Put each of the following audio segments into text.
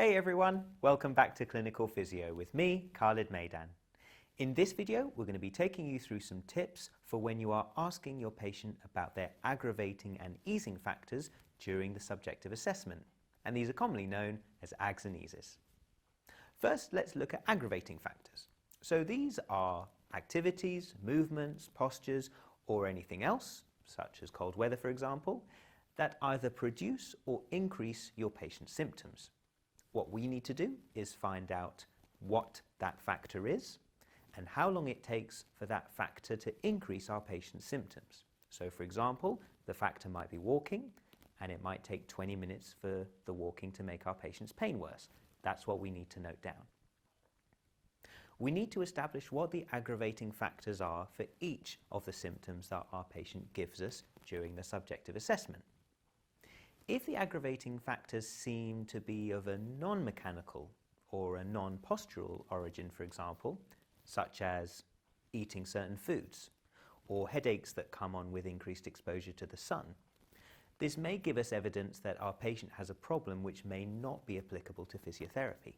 Hey everyone, welcome back to Clinical Physio with me, Khalid Maidan. In this video, we're going to be taking you through some tips for when you are asking your patient about their aggravating and easing factors during the subjective assessment, and these are commonly known as AGs and EASes. First, let's look at aggravating factors. So these are activities, movements, postures, or anything else, such as cold weather for example, that either produce or increase your patient's symptoms. What we need to do is find out what that factor is and how long it takes for that factor to increase our patient's symptoms. So for example, the factor might be walking and it might take 20 minutes for the walking to make our patient's pain worse. That's what we need to note down. We need to establish what the aggravating factors are for each of the symptoms that our patient gives us during the subjective assessment. If the aggravating factors seem to be of a non-mechanical or a non-postural origin, for example, such as eating certain foods or headaches that come on with increased exposure to the sun, this may give us evidence that our patient has a problem which may not be applicable to physiotherapy.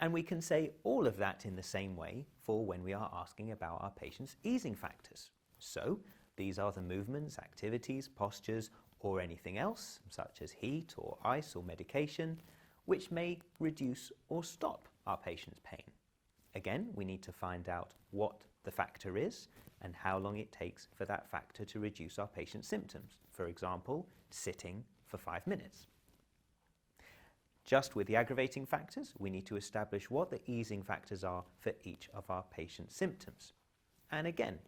And we can say all of that in the same way for when we are asking about our patient's easing factors. So these are the movements, activities, postures, or anything else, such as heat or ice or medication, which may reduce or stop our patient's pain. Again, we need to find out what the factor is and how long it takes for that factor to reduce our patient's symptoms. For example, sitting for 5 minutes. Just with the aggravating factors, we need to establish what the easing factors are for each of our patient's symptoms. And again,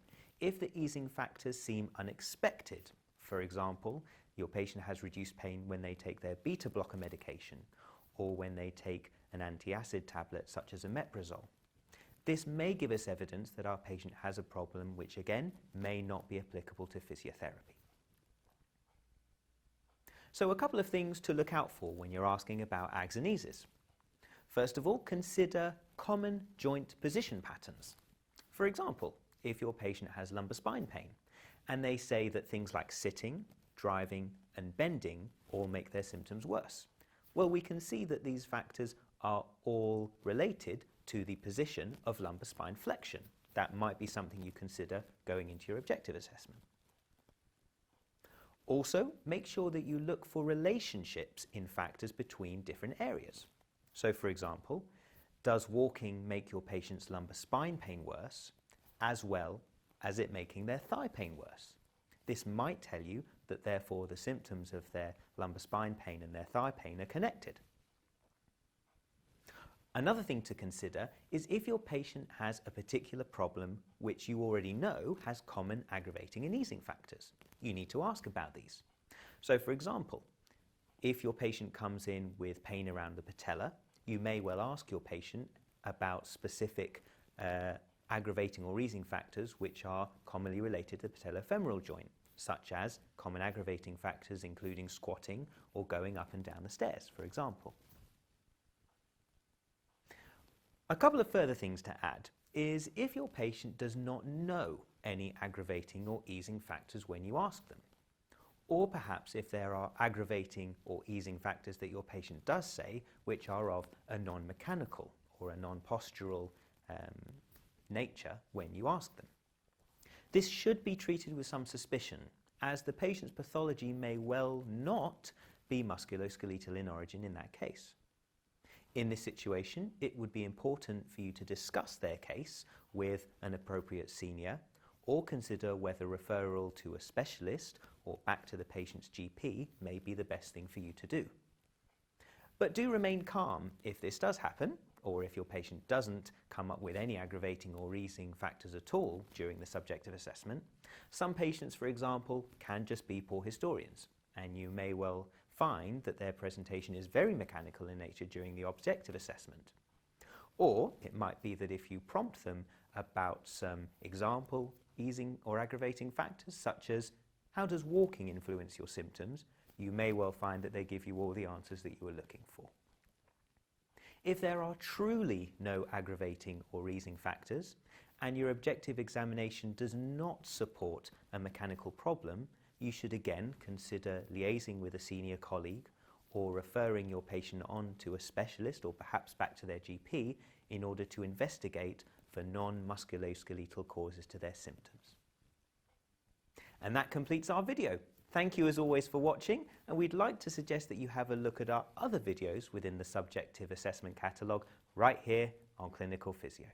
if the easing factors seem unexpected, for example, your patient has reduced pain when they take their beta blocker medication or when they take an antiacid tablet such as omeprazole. This may give us evidence that our patient has a problem which again may not be applicable to physiotherapy. So a couple of things to look out for when you're asking about AGs and EASes. First of all, consider common joint position patterns. For example, if your patient has lumbar spine pain and they say that things like sitting, driving and bending all make their symptoms worse. Well, we can see that these factors are all related to the position of lumbar spine flexion. That might be something you consider going into your objective assessment. Also, make sure that you look for relationships in factors between different areas. So for example, does walking make your patient's lumbar spine pain worse as well as it making their thigh pain worse? This might tell you that therefore the symptoms of their lumbar spine pain and their thigh pain are connected. Another thing to consider is if your patient has a particular problem which you already know has common aggravating and easing factors. You need to ask about these. So for example, if your patient comes in with pain around the patella, you may well ask your patient about specific aggravating or easing factors which are commonly related to the patellofemoral joint, such as common aggravating factors including squatting or going up and down the stairs, for example. A couple of further things to add is if your patient does not know any aggravating or easing factors when you ask them, or perhaps if there are aggravating or easing factors that your patient does say which are of a non-mechanical or a non-postural nature when you ask them. This should be treated with some suspicion, as the patient's pathology may well not be musculoskeletal in origin in that case. In this situation, it would be important for you to discuss their case with an appropriate senior or consider whether referral to a specialist or back to the patient's GP may be the best thing for you to do. But do remain calm if this does happen, or if your patient doesn't come up with any aggravating or easing factors at all during the subjective assessment. Some patients, for example, can just be poor historians, and you may well find that their presentation is very mechanical in nature during the objective assessment. Or it might be that if you prompt them about some example, easing or aggravating factors, such as how does walking influence your symptoms, you may well find that they give you all the answers that you were looking for. If there are truly no aggravating or easing factors, and your objective examination does not support a mechanical problem, you should again consider liaising with a senior colleague or referring your patient on to a specialist or perhaps back to their GP in order to investigate for non-musculoskeletal causes to their symptoms. And that completes our video. Thank you as always for watching, and we'd like to suggest that you have a look at our other videos within the Subjective Assessment Catalogue right here on Clinical Physio.